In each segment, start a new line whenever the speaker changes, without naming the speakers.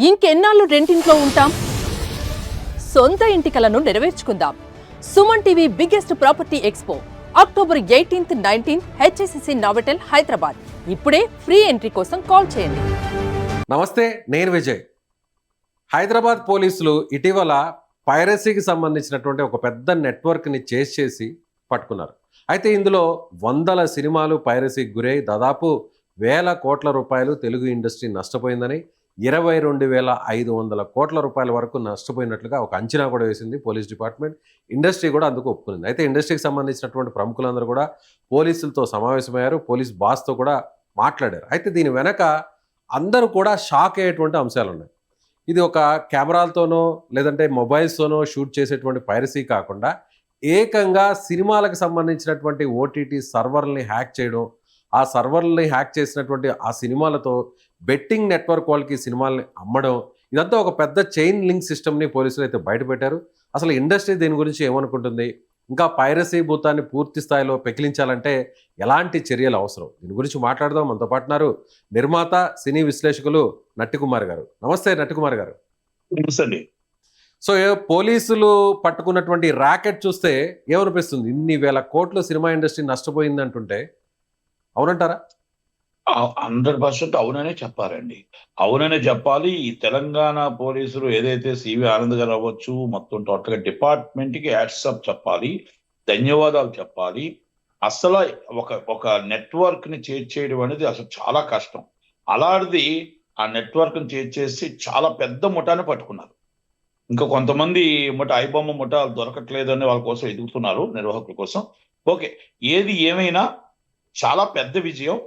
ఇంకెన్నాళ్ళు రెంటింట్లో ఉంటాం? సొంత ఇంటి కలను నెరవేర్చుకుందాం. Suman TV biggest property expo October 18th, 19th HSCC Novotel Hyderabad. ఇప్పుడే ఫ్రీ ఎంట్రీ కోసం కాల్ చేయండి.
నమస్తే, నేను విజయ్. హైదరాబాద్ పోలీసులు ఇటీవల పైరసీకి సంబంధించినటువంటి ఒక పెద్ద నెట్వర్క్ని చేస్ చేసి పట్టుకున్నారు. అయితే ఇందులో వందల సినిమాలు పైరసీకి గురై దాదాపు 1000 కోట్ల రూపాయలు తెలుగు ఇండస్ట్రీ నష్టపోయిందని, 22,500 కోట్ల రూపాయల వరకు నష్టపోయినట్లుగా ఒక అంచనా కూడా వేసింది పోలీస్ డిపార్ట్మెంట్. ఇండస్ట్రీ కూడా అందుకు ఒప్పుకుంది. అయితే ఇండస్ట్రీకి సంబంధించినటువంటి ప్రముఖులందరూ కూడా పోలీసులతో సమావేశమయ్యారు, పోలీస్ బాస్తో కూడా మాట్లాడారు. అయితే దీని వెనక అందరూ కూడా షాక్ అయ్యేటువంటి అంశాలు ఉన్నాయి. ఇది ఒక కెమెరాలతోనో లేదంటే మొబైల్స్తోనో షూట్ చేసేటువంటి పైరసీ కాకుండా ఏకంగా సినిమాలకు సంబంధించినటువంటి ఓటీటీ సర్వర్ని హ్యాక్ చేయడం, ఆ సర్వర్ని హ్యాక్ చేసినటువంటి ఆ సినిమాలతో బెట్టింగ్ నెట్వర్క్ వాళ్ళకి సినిమాల్ని అమ్మడం, ఇదంతా ఒక పెద్ద చైన్ లింక్ సిస్టమ్ని పోలీసులు అయితే బయటపెట్టారు. అసలు ఇండస్ట్రీ దీని గురించి ఏమనుకుంటుంది, ఇంకా పైరసీ భూతాన్ని పూర్తి స్థాయిలో పెకిలించాలంటే ఎలాంటి చర్యలు అవసరం, దీని గురించి మాట్లాడదాం. మనతో పాటున్నారు నిర్మాత, సినీ విశ్లేషకులు నట్టికుమార్ గారు. నమస్తే నట్టికుమార్ గారు.
నమస్తే.
సో పోలీసులు పట్టుకున్నటువంటి ర్యాకెట్ చూస్తే ఏమనిపిస్తుంది? ఇన్ని వేల కోట్లు సినిమా ఇండస్ట్రీ నష్టపోయింది అంటుంటే అవునంటారా?
100% అవుననే చెప్పారండి. అవుననే చెప్పాలి. ఈ తెలంగాణ పోలీసులు ఏదైతే సివి ఆనంద్ గారు అవ్వచ్చు, మొత్తం టోటల్ గా డిపార్ట్మెంట్ కి హ్యాట్సాప్ చెప్పాలి, ధన్యవాదాలు చెప్పాలి. అసలు ఒక నెట్వర్క్ ని చేయడం అనేది అసలు చాలా కష్టం. అలాంటిది ఆ నెట్వర్క్ ని చేసి చాలా పెద్ద ముఠాన్ని పట్టుకున్నారు. ఇంకా కొంతమంది ఐబొమ్మ ముఠా దొరకట్లేదని వాళ్ళ కోసం ఎదుగుతున్నారు, నిర్వాహకుల కోసం. ఓకే, ఏది ఏమైనా చాలా పెద్ద విజయం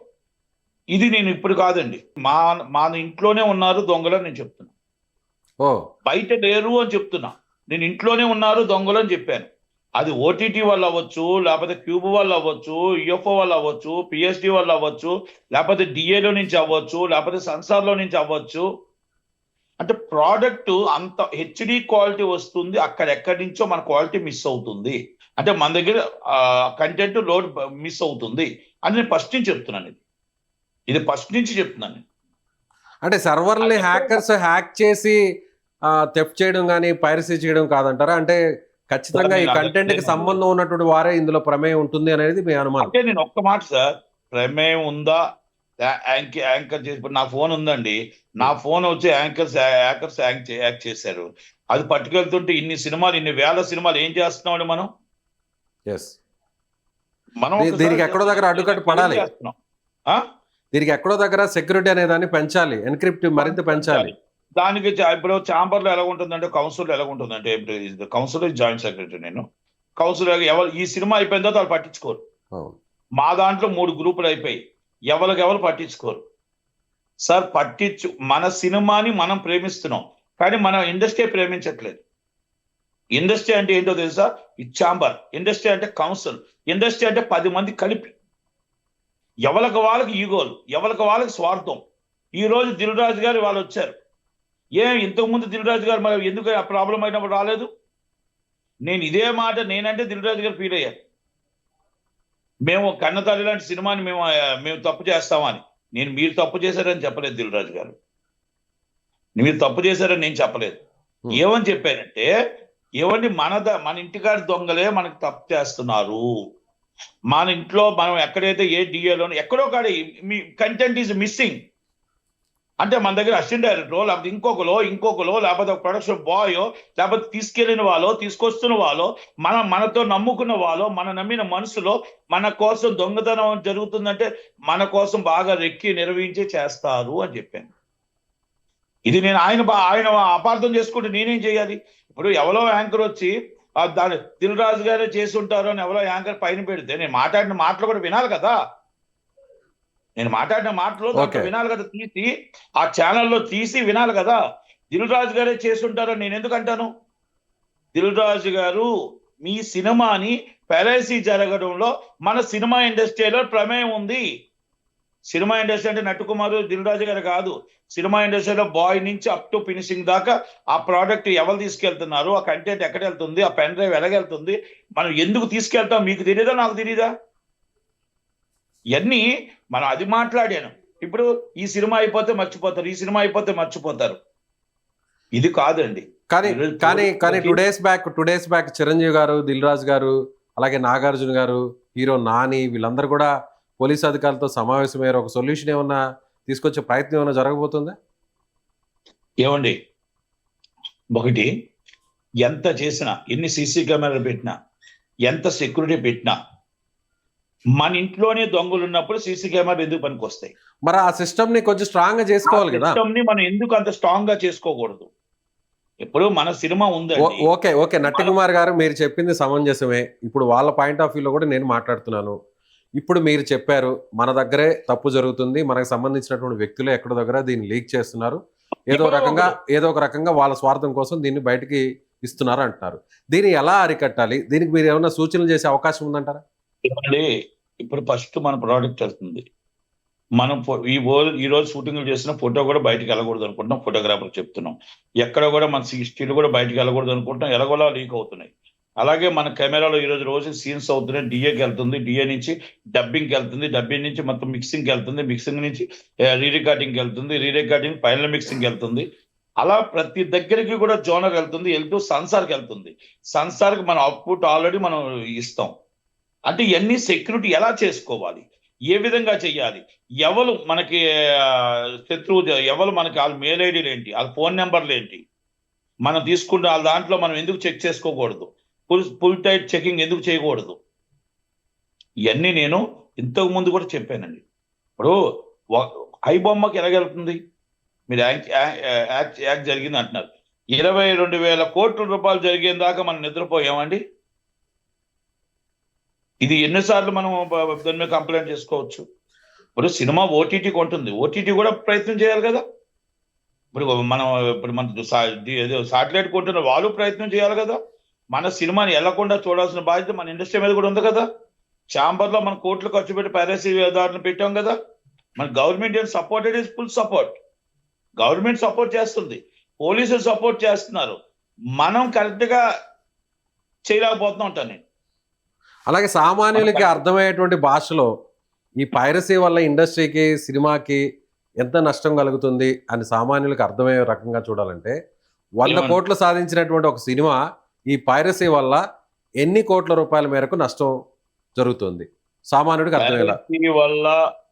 ఇది. నేను ఇప్పుడు కాదండి, మా ఇంట్లోనే ఉన్నారు దొంగలు అని నేను చెప్తున్నా. బయట లేరు అని చెప్తున్నా. నేను ఇంట్లోనే ఉన్నారు దొంగలు అని చెప్పాను. అది ఓటీటీ వాళ్ళు అవ్వచ్చు, లేకపోతే క్యూబ్ వాళ్ళు అవ్వచ్చు, యుఎఫ్ఓ వాళ్ళు అవ్వచ్చు, పిఎస్డి వాళ్ళు అవ్వచ్చు, లేకపోతే డిఏలో నుంచి అవ్వచ్చు, లేకపోతే సెన్సార్లో నుంచి అవ్వచ్చు. అంటే ప్రోడక్ట్ అంత హెచ్డి క్వాలిటీ వస్తుంది, అక్కడెక్కడి నుంచో మన క్వాలిటీ మిస్ అవుతుంది. అంటే మన దగ్గర కంటెంట్ లోడ్ మిస్ అవుతుంది అని నేను ఫస్ట్ నుంచి చెప్తున్నాను. ఇది ఫస్ట్ నుంచి చెప్తున్నాను.
అంటే సర్వర్ని హ్యాకర్స్ హ్యాక్ చేసి థెఫ్ట్ చేయడం కానీ పైరసీ చేయడం కాదంటారా? అంటే ఖచ్చితంగా ఈ కంటెంట్ కి సంబంధం ఉన్నటువంటి వారే ఇందులో ప్రమేయం ఉంటుంది అనేది మీ అనుమానం?
అంటే నేను ఒక్క మాట సార్, ప్రమేయం ఉందా, యాంకర్ చేసి, నా ఫోన్ ఉందండి, నా ఫోన్ వచ్చి హ్యాకర్స్ హ్యాక్ చేశారు. అది పట్టుకెళ్తుంటే ఇన్ని సినిమాలు, ఇన్ని వేల సినిమాలు ఏం చేస్తున్నామండి మనం?
దీనికి ఎక్కడో దగ్గర అడ్డుకట్టు పడాలి, దీనికి ఎక్కడో దగ్గర సెక్యూరిటీ అనే దాన్ని పెంచాలి, ఎన్క్రిప్ట్ మరింత పెంచాలి.
దానికి ఇప్పుడు ఛాంబర్లో ఎలా ఉంటుందంటే, కౌన్సిల్లో ఎలా ఉంటుందంటే, కౌన్సిల్ జాయింట్ సెక్రటరీ నేను. కౌన్సిల్ ఎవరు ఈ సినిమా అయిపోయిన తర్వాత వాళ్ళు పట్టించుకోరు. మా దాంట్లో 3 గ్రూపులు అయిపోయి ఎవరు పట్టించుకోరు సార్. మన సినిమాని మనం ప్రేమిస్తున్నాం, కానీ మన ఇండస్ట్రీ ప్రేమించట్లేదు. ఇండస్ట్రీ అంటే ఏంటో తెలుసా? ఈ ఛాంబర్. ఇండస్ట్రీ అంటే కౌన్సిల్. ఇండస్ట్రీ అంటే 10 మంది కలిపి, ఎవరికి వాళ్ళకి ఈగోలు, ఎవరికి వాళ్ళకి స్వార్థం. ఈ రోజు దిల్ రాజు గారు వాళ్ళు వచ్చారు. ఇంతకుముందు దిల్ రాజు గారు మరి ఎందుకు ఆ ప్రాబ్లం అయినప్పుడు రాలేదు? నేను ఇదే మాట నేనంటే దిల్ రాజు గారు ఫీల్ అయ్యారు. మేము కన్నతల్లి లాంటి సినిమాని మేము తప్పు చేస్తామని. మీరు తప్పు చేశారని చెప్పలేదు దిల్ రాజు గారు, మీరు తప్పు చేశారని నేను చెప్పలేదు. ఏమని చెప్పానంటే, ఏమండి మన ఇంటికాడి దొంగలే మనకు తప్పు చేస్తున్నారు. మన ఇంట్లో మనం ఎక్కడైతే ఏ డిఏలోనో ఎక్కడో కాడ మీ కంటెంట్ ఈజ్ మిస్సింగ్ అంటే, మన దగ్గర అసిస్టెంట్ డైరెక్టరో, లేకపోతే ఇంకొకలో, లేకపోతే ప్రొడక్షన్ బాయో, లేకపోతే తీసుకెళ్లిన వాళ్ళో, తీసుకొస్తున్న వాళ్ళో, మనతో నమ్ముకున్న వాళ్ళో, మన నమ్మిన మనసులో మన కోసం దొంగతనం జరుగుతుందంటే మన కోసం బాగా రెక్కి నిర్వహించి చేస్తారు అని చెప్పాను. ఇది నేను ఆయన అపార్థం చేసుకుంటే నేనేం చేయాలి? ఇప్పుడు ఎవరో యాంకర్ వచ్చి దాని దిల్ రాజు గారే చేసి ఉంటారు అని ఎవరో యాంకర్ పైన పెడితే నేను మాట్లాడిన మాటలు కూడా వినాలి కదా. నేను మాట్లాడిన మాటలు వినాలి కదా, తీసి ఆ ఛానల్లో తీసి వినాలి కదా. దిల్ రాజు గారే చేసి ఉంటారని నేను ఎందుకు అంటాను? దిల్ రాజు గారు మీ సినిమాని పైరసీ జరగడంలో మన సినిమా ఇండస్ట్రీలో ప్రమేయం ఉంది. సినిమా ఇండస్ట్రీ అంటే నట్టుకుమారు, దిల్ రాజు గారు కాదు. సినిమా ఇండస్ట్రీలో బాయ్ నుంచి అప్ టు ఫినిషింగ్ దాకా ఆ ప్రోడక్ట్ ఎవరు తీసుకెళ్తున్నారు, ఆ కంటెంట్ ఎక్కడ వెళ్తుంది, ఆ పెన్ డ్రైవ్ ఎలాగెళ్తుంది, మనం ఎందుకు తీసుకెళ్తాం, మీకు తెలియదా, నాకు తెలియదా? ఇవన్నీ మనం అది మాట్లాడాను. ఇప్పుడు ఈ సినిమా అయిపోతే మర్చిపోతారు, ఈ సినిమా అయిపోతే మర్చిపోతారు. ఇది కాదండి.
కానీ
ఈరోజు
కానీ కానీ
పోలీసులకి
టూ డేస్ బ్యాక్ చిరంజీవి గారు, దిల్ రాజు గారు, అలాగే నాగార్జున గారు, హీరో నాని వీళ్ళందరూ కూడా పోలీసు అధికారులతో సమావేశమయ్యారు. ఒక సొల్యూషన్ ఏమన్నా తీసుకొచ్చే ప్రయత్నం ఏమైనా జరగబోతుందా?
ఏమండి, ఒకటి ఎంత చేసినా, ఎన్ని సీసీ కెమెరాలు పెట్టినా, ఎంత సెక్యూరిటీ పెట్టినా, మన ఇంట్లోనే దొంగలు ఉన్నప్పుడు సీసీ కెమెరాలు ఎందుకు పనికొస్తాయి?
మరి ఆ సిస్టమ్ ని కొంచెం స్ట్రాంగ్ గా చేసుకోవాలి కదా.
సిస్టమ్ ని మనం ఎందుకు అంత స్ట్రాంగ్ గా చేసుకోకూడదు? ఇప్పుడు మన సినిమా ఉందండి.
ఓకే నట్టికుమార్ గారు, మీరు చెప్పింది సమంజసమే. ఇప్పుడు వాళ్ళ పాయింట్ ఆఫ్ వ్యూలో కూడా నేను మాట్లాడుతున్నాను. ఇప్పుడు మీరు చెప్పారు మన దగ్గరే తప్పు జరుగుతుంది, మనకు సంబంధించినటువంటి వ్యక్తులే ఎక్కడో దగ్గర దీన్ని లీక్ చేస్తున్నారు, ఏదో ఒక రకంగా వాళ్ళ స్వార్థం కోసం దీన్ని బయటికి ఇస్తున్నారు అంటున్నారు. దీన్ని ఎలా అరికట్టాలి? దీనికి మీరు ఏమైనా సూచనలు చేసే అవకాశం ఉందంటారా?
ఇప్పుడు ఫస్ట్ మన ప్రోడక్ట్ వెళ్తుంది. మనం ఈ రోజు షూటింగ్లు చేసిన ఫోటో కూడా బయటకు వెళ్ళకూడదు అనుకుంటున్నాం. ఫోటోగ్రాఫర్ చెప్తున్నాం, ఎక్కడ కూడా మన స్టిల్ కూడా బయటకు వెళ్ళకూడదు అనుకుంటున్నాం. ఎలాగోలా లీక్ అవుతున్నాయి. అలాగే మన కెమెరాలో రోజు సీన్స్ అవుతున్నాయి. డిఏకి వెళ్తుంది, డిఏ నుంచి డబ్బింగ్కి వెళ్తుంది, డబ్బింగ్ నుంచి మొత్తం మిక్సింగ్కి వెళ్తుంది, మిక్సింగ్ నుంచి రీ రికార్డింగ్కి వెళ్తుంది, రీ రికార్డింగ్ ఫైనల్ మిక్సింగ్కి వెళ్తుంది. అలా ప్రతి దగ్గరికి కూడా జోనర్ వెళ్తూ సెన్సార్కి వెళ్తుంది. సెన్సార్కి మన అవుట్పుట్ ఆల్రెడీ మనం ఇస్తాం. అంటే ఇవన్నీ సెక్యూరిటీ ఎలా చేసుకోవాలి, ఏ విధంగా చెయ్యాలి, ఎవరు మనకి శత్రువు, ఎవరు మనకి వాళ్ళ మెయిల్ ఐడీలు ఏంటి, వాళ్ళ ఫోన్ నెంబర్లు ఏంటి, మనం తీసుకుంటే వాళ్ళ దాంట్లో మనం ఎందుకు చెక్ చేసుకోకూడదు, ఫుల్ టైట్ చెకింగ్ ఎందుకు చేయకూడదు, ఇవన్నీ నేను ఇంతకు ముందు కూడా చెప్పానండి. ఇప్పుడు ఐ బొమ్మకి ఎలాగెళ్తుంది? మీరు యాక్ట్ జరిగింది అంటున్నారు. 22,000 కోట్ల రూపాయలు జరిగేదాకా మనం నిద్రపోయామండి. ఇది ఎన్నిసార్లు మనం దాని మీద కంప్లైంట్ చేసుకోవచ్చు? ఇప్పుడు సినిమా ఓటీటీ కొంటుంది, ఓటీటీ కూడా ప్రయత్నం చేయాలి కదా. ఇప్పుడు మన సాటిలైట్ కొంటున్న వాళ్ళు ప్రయత్నం చేయాలి కదా. మన సినిమాని వెళ్లకుండా చూడాల్సిన బాధ్యత మన ఇండస్ట్రీ మీద కూడా ఉంది కదా. ఛాంబర్లో మనం కోట్లు ఖర్చు పెట్టి పైరసీ దారులను పెట్టాం కదా. మన గవర్నమెంట్ ఏం supported is full support. Government support చేస్తుంది, పోలీసులు సపోర్ట్ చేస్తున్నారు. మనం కరెక్ట్ గా చేయలేకపోతున్నాం ఉంటాను నేను.
అలాగే సామాన్యులకి అర్థమయ్యేటువంటి భాషలో ఈ పైరసీ వల్ల ఇండస్ట్రీకి, సినిమాకి ఎంత నష్టం కలుగుతుంది అని సామాన్యులకు అర్థమయ్యే రకంగా చూడాలంటే 100 కోట్లు సాధించినటువంటి ఒక సినిమా ఈ పైరసీ వల్ల ఎన్ని కోట్ల రూపాయల మేరకు నష్టం జరుగుతుంది సామాన్యుడికి అర్థమయ్యేలా?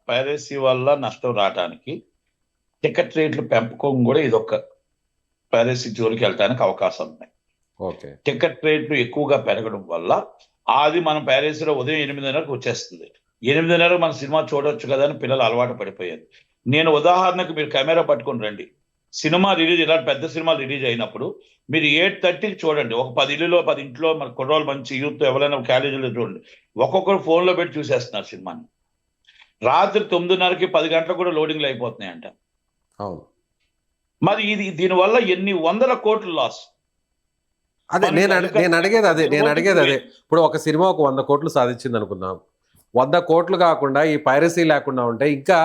పైరసీ వల్ల నష్టం రావడానికి టికెట్ రేట్లు పెంపకం కూడా ఇదొక పైరసీ జోలికి వెళ్ళడానికి అవకాశం ఉన్నాయి. టికెట్ రేట్లు ఎక్కువగా పెరగడం వల్ల అది మనం పైరసీలో ఉదయం 8:30కు వచ్చేస్తుంది. 8:30 మన సినిమా చూడొచ్చు కదా అని పిల్లలు అలవాటు పడిపోయారు. నేను ఉదాహరణకు, మీరు కెమెరా పట్టుకొని రండి, సినిమా రిలీజ్, ఇలాంటి పెద్ద సినిమా రిలీజ్ అయినప్పుడు మీరు 8:30కి చూడండి. ఒక 10 ఇంట్లో మన కుర్రోళ్ళు మంచి యూత్ ఎవరైనా కాలేజీలో చూడండి, ఒక్కొక్కరు ఫోన్లో పెట్టి చూసేస్తున్నారు సినిమాని. రాత్రి 9:30కి 10 గంటలకు కూడా లోడింగ్లు అయిపోతున్నాయంట. మరి దీనివల్ల ఎన్ని వందల కోట్లు లాస్.
అదే నేను అడిగేది అదే. ఇప్పుడు ఒక సినిమా ఒక 100 కోట్లు సాధించింది అనుకుందాం. 100 కోట్లు కాకుండా ఈ పైరసీ లేకుండా ఉంటే ఇంకా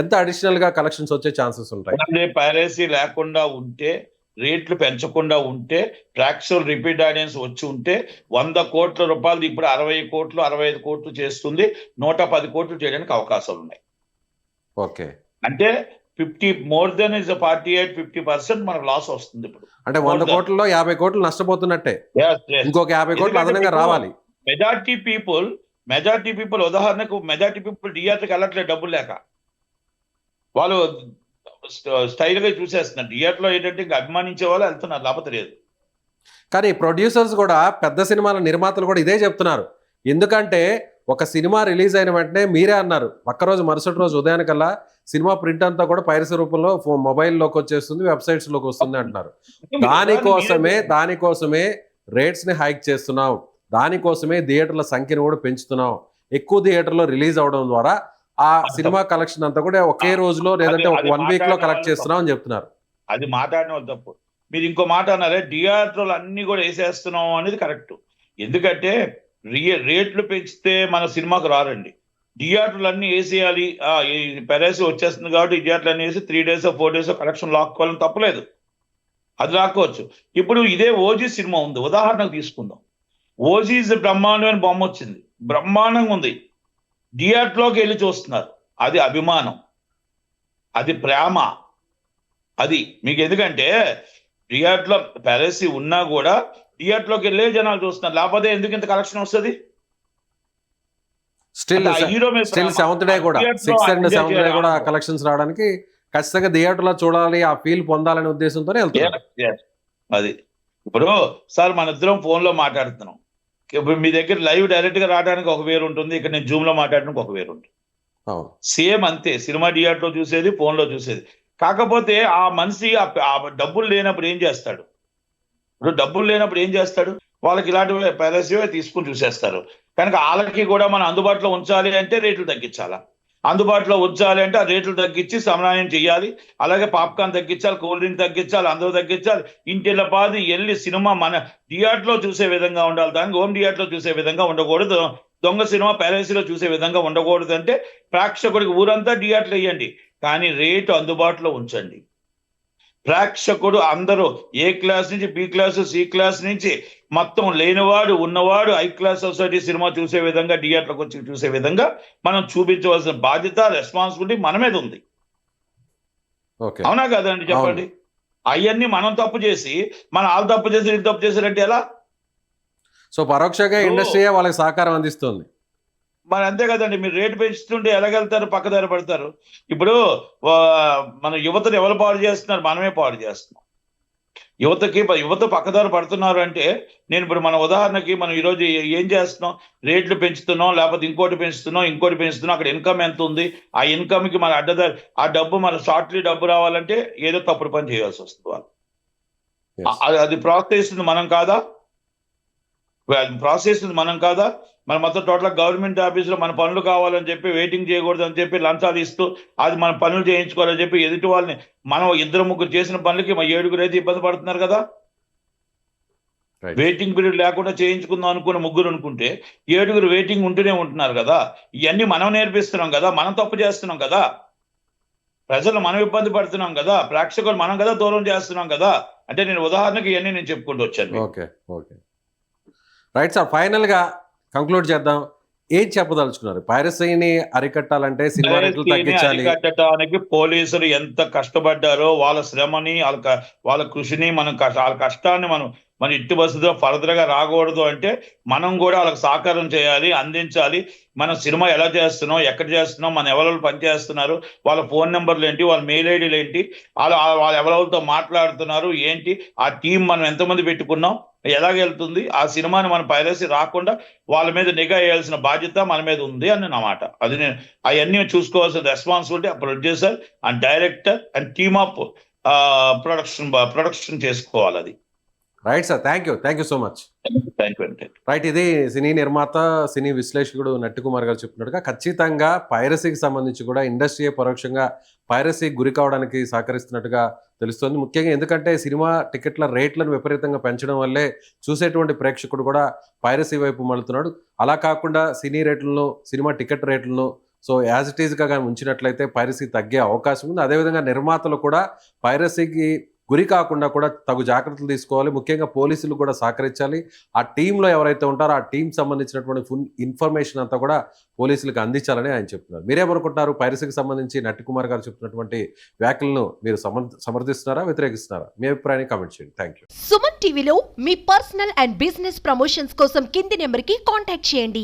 ఎంత అడిషనల్ గా కలెక్షన్స్ వచ్చే ఛాన్సెస్ ఉంటాయి?
పైరసీ లేకుండా ఉంటే, రేట్లు పెంచకుండా ఉంటే, ప్రేక్షకులు రిపీట్ ఆడియన్స్ వచ్చి ఉంటే 100 కోట్ల రూపాయలు ఇప్పుడు 60 కోట్లు 65 కోట్లు చేస్తుంది. 110 కోట్లు చేయడానికి అవకాశాలు ఉన్నాయి.
ఓకే,
అంటే 50 మోర్ దెన్ ఇస్ 48, 50% మనకు లాస్ వస్తుంది. ఇప్పుడు
అంటే 100 కోట్లలో 50 కోట్లు నష్టపోతున్నట్టే, ఇంకొక 50 కోట్లు అదనంగా రావాలి.
మెజారిటీ పీపుల్ ఉదాహరణకు మెజారిటీ పీపుల్ థియేటర్కి వెళ్ళట్లేదు డబ్బులు లేక. వాళ్ళు స్టైల్ గా చూసేస్తున్నారు. థియేటర్లో ఏంటంటే ఇంకా అభిమానించే వాళ్ళు వెళ్తున్నారు, లేకపోతే లేదు.
కానీ ప్రొడ్యూసర్స్ కూడా, పెద్ద సినిమాల నిర్మాతలు కూడా ఇదే చెప్తున్నారు. ఎందుకంటే ఒక సినిమా రిలీజ్ అయిన వెంటనే మీరే అన్నారు, ఒక్కరోజు మరుసటి రోజు ఉదయానికల్లా సినిమా ప్రింట్ అంతా కూడా పైరసీ రూపంలో మొబైల్లోకి వచ్చేస్తుంది, వెబ్సైట్స్ లోకి వస్తుంది అంటున్నారు. దానికోసమే రేట్స్ ని హైక్ చేస్తున్నాం, దానికోసమే థియేటర్ల సంఖ్యను కూడా పెంచుతున్నాం. ఎక్కువ థియేటర్లో రిలీజ్ అవడం ద్వారా ఆ సినిమా కలెక్షన్ అంతా కూడా ఒకే రోజులో లేదంటే ఒక 1 వీక్ లో కలెక్ట్ చేస్తున్నాం అని చెప్తున్నారు.
అది మాట్లాడిన వాళ్ళు తప్పు. మీరు ఇంకో మాట అన్నారే, థియేటర్లు అన్ని కూడా వేసేస్తున్నాం అనేది కరెక్ట్. ఎందుకంటే రేట్లు పెంచితే మన సినిమాకు రారండి. థియేటర్లు అన్ని వేసేయాలి, పైరసీ వచ్చేస్తుంది కాబట్టి థియేటర్లు అన్ని వేసి 3 days 4 days కలెక్షన్ లాక్కోవాలని తప్పలేదు, అది లాక్కోవచ్చు. ఇప్పుడు ఇదే ఓజీ సినిమా ఉంది, ఉదాహరణకు తీసుకుందాం. ఓజీ బ్రహ్మాండమైన బొమ్మ వచ్చింది, బ్రహ్మాండంగా ఉంది, థియేటర్లోకి వెళ్ళి చూస్తున్నారు. అది అభిమానం, అది ప్రేమ. అది మీకు ఎందుకంటే థియేటర్లో పైరసీ ఉన్నా కూడా థియేటర్లోకి వెళ్ళే జనాలు చూస్తున్నారు, లేకపోతే ఎందుకు ఇంత కలెక్షన్ వస్తుంది?
స్టిల్
హీరో మీద
సెవెంత్ డే కూడా 6th and 7th డే కూడా కలెక్షన్స్ రావడానికి ఖచ్చితంగా థియేటర్లో చూడాలి, ఆ ఫీల్ పొందాలనే ఉద్దేశంతోనే వెళ్తున్నారు.
అది ఇప్పుడు సార్ మన ఇద్దరం ఫోన్ లో మాట్లాడుతున్నాం, ఇప్పుడు మీ దగ్గర లైవ్ డైరెక్ట్ గా రావడానికి ఒక వేరు ఉంటుంది, ఇక్కడ నేను జూమ్ లో మాట్లాడడానికి ఒక వేరు ఉంటుంది. సేమ్ అంతే, సినిమా థియేటర్ లో చూసేది, ఫోన్ లో చూసేది. కాకపోతే ఆ మనిషి ఆ డబ్బులు లేనప్పుడు ఏం చేస్తాడు? ఇప్పుడు డబ్బులు లేనప్పుడు ఏం చేస్తాడు? వాళ్ళకి ఇలాంటి పైరసీ తీసుకుని చూసేస్తారు. కనుక వాళ్ళకి కూడా మనం అందుబాటులో ఉంచాలి అంటే రేట్లు తగ్గించాలా, అందుబాటులో ఉంచాలి అంటే ఆ రేట్లు తగ్గించి సమన్వయం చేయాలి. అలాగే పాప్కార్న్ తగ్గించాలి, కూల్ డ్రింక్ తగ్గించాలి, అందరూ తగ్గించాలి. ఇంటిలో పాది వెళ్ళి సినిమా మన థియేటర్లో చూసే విధంగా ఉండాలి, దానికి హోమ్ థియేటర్లో చూసే విధంగా ఉండకూడదు. దొంగ సినిమా పైరసీలో చూసే విధంగా ఉండకూడదు. అంటే ప్రేక్షకుడికి ఊరంతా థియేటర్లు వేయండి, కానీ రేటు అందుబాటులో ఉంచండి. ప్రేక్షకుడు అందరూ ఏ క్లాస్ నుంచి బి క్లాస్, సి క్లాస్ నుంచి మొత్తం లేనివాడు ఉన్నవాడు హై క్లాస్ సొసైటీ సినిమా చూసే విధంగా థియేటర్కి వచ్చి చూసే విధంగా మనం చూపించవలసిన బాధ్యత, రెస్పాన్సిబిలిటీ మన మీద ఉంది. అవునా కదండి? చెప్పండి. అవన్నీ మనం తప్పు చేసి వాళ్ళు తప్పు చేసి వీళ్ళు తప్పు చేశారంటే ఎలా? సో
పరోక్షంగా ఇండస్ట్రీ వాళ్ళకి సహకారం అందిస్తుంది.
మరి అంతే కదండి. మీరు రేటు పెంచుతుంటే ఎలాగెళ్తారు? పక్కదారి పడతారు. ఇప్పుడు మన యువతను ఎవరు పాడు చేస్తున్నారు? మనమే పాడు చేస్తున్నాం. యువత పక్కదారి పడుతున్నారు అంటే, నేను ఇప్పుడు మన ఉదాహరణకి మనం ఈరోజు ఏం చేస్తున్నాం? రేట్లు పెంచుతున్నాం, లేకపోతే ఇంకోటి పెంచుతున్నాం. అక్కడ ఇన్కమ్ ఎంత ఉంది? ఆ ఇన్కమ్ కి మన అడ్డదారి, ఆ డబ్బు మన షార్ట్లీ డబ్బు రావాలంటే ఏదో తప్పుడు పని చేయాల్సి వస్తుంది వాళ్ళు. అది ప్రోత్సహిస్తుంది మనం కాదా? మన మొత్తం టోటల్ గవర్నమెంట్ ఆఫీసులో మన పనులు కావాలని చెప్పి వెయిటింగ్ చేయకూడదు అని చెప్పి లంచాలు ఇస్తూ అది మన పనులు చేయించుకోవాలని చెప్పి ఎదుటి వాళ్ళని, మనం 2-3 చేసిన పనులకి 7 అయితే ఇబ్బంది పడుతున్నారు కదా. వెయిటింగ్ పీరియడ్ లేకుండా చేయించుకుందాం అనుకున్న 3 అనుకుంటే 7 వెయిటింగ్ ఉంటూనే ఉంటున్నారు కదా. ఇవన్నీ మనం నేర్పిస్తున్నాం కదా, మనం తప్పు చేస్తున్నాం కదా, ప్రజలు మనం ఇబ్బంది పడుతున్నాం కదా, ప్రేక్షకులు మనం కదా దూరం చేస్తున్నాం కదా. అంటే నేను ఉదాహరణకి ఇవన్నీ నేను చెప్పుకుంటూ వచ్చాను.
ఓకే రైట్ సార్, ఫైనల్ గా కంక్లూడ్ చేద్దాం. ఏం చెప్పదలుచుకున్నారు? పైరసీని అరికట్టాలంటే సినిమా రేట్లు తగ్గించాలి.
అరికట్టడానికి పోలీసులు ఎంత కష్టపడ్డారో వాళ్ళ శ్రమని, వాళ్ళ కృషిని, వాళ్ళ కష్టాన్ని మన ఇట్టి బస్సుతో ఫర్దర్ గా రాకూడదు అంటే మనం కూడా వాళ్ళకి సహకారం చేయాలి, అందించాలి. మనం సినిమా ఎలా చేస్తున్నాం, ఎక్కడ చేస్తున్నాం, మన ఎవరు పనిచేస్తున్నారు, వాళ్ళ ఫోన్ నెంబర్లు ఏంటి, వాళ్ళ మెయిల్ ఐడీలు ఏంటి, వాళ్ళు ఎవరితో మాట్లాడుతున్నారు ఏంటి, ఆ టీం మనం ఎంతమంది పెట్టుకున్నాం, ఎలాగెళ్తుంది, ఆ సినిమాని మన పైరసీ రాకుండా వాళ్ళ మీద నిఘా వేయాల్సిన బాధ్యత మన మీద ఉంది అని నా మాట. అది నేను అవన్నీ చూసుకోవాల్సిన రెస్పాన్సిబిలిటీ ఆ producer and director and team of production చేసుకోవాలి. అది
right sir, thank you so much. Right, ఇది సినీ నిర్మాత, సినీ విశ్లేషకుడు నట్టి కుమార్ గారు చెప్పినట్టుగా ఖచ్చితంగా పైరసీకి సంబంధించి కూడా ఇండస్ట్రీ పరోక్షంగా పైరసీకి గురి కావడానికి సహకరిస్తున్నట్టుగా తెలుస్తుంది. ముఖ్యంగా ఎందుకంటే సినిమా టికెట్ల రేట్లను విపరీతంగా పెంచడం వల్లే చూసేటువంటి ప్రేక్షకుడు కూడా పైరసీ వైపు మళ్ళుతున్నాడు. అలా కాకుండా సినిమా టికెట్ రేట్లను యాజ్ ఇట్ ఈజ్గా కానీ ఉంచినట్లయితే పైరసీ తగ్గే అవకాశం ఉంది. అదేవిధంగా నిర్మాతలు కూడా పైరసీకి గురి కాకుండా కూడా తగు జాగ్రత్తలు తీసుకోవాలి. ముఖ్యంగా పోలీసులు కూడా సహకరించాలి. ఆ టీంలో ఎవరైతే ఉంటారో ఆ టీం సంబంధించినటువంటి ఫుల్ ఇన్ఫర్మేషన్ అంతా కూడా పోలీసులకు అందించాలని ఆయన చెప్తున్నారు. మీరేమనుకుంటున్నారు? పైరసీకి సంబంధించి నట్టి కుమార్ గారు చెప్తున్నటువంటి వ్యాఖ్యలను మీరు సమర్థిస్తున్నారా, వ్యతిరేకిస్తున్నారా? మీ అభిప్రాయాన్ని కామెంట్ చేయండి. Thank you.
సుమన్ టీవీలో మీ పర్సనల్ అండ్ బిజినెస్ ప్రమోషన్స్ కోసం కింది నెంబర్కి కాంటాక్ట్ చేయండి.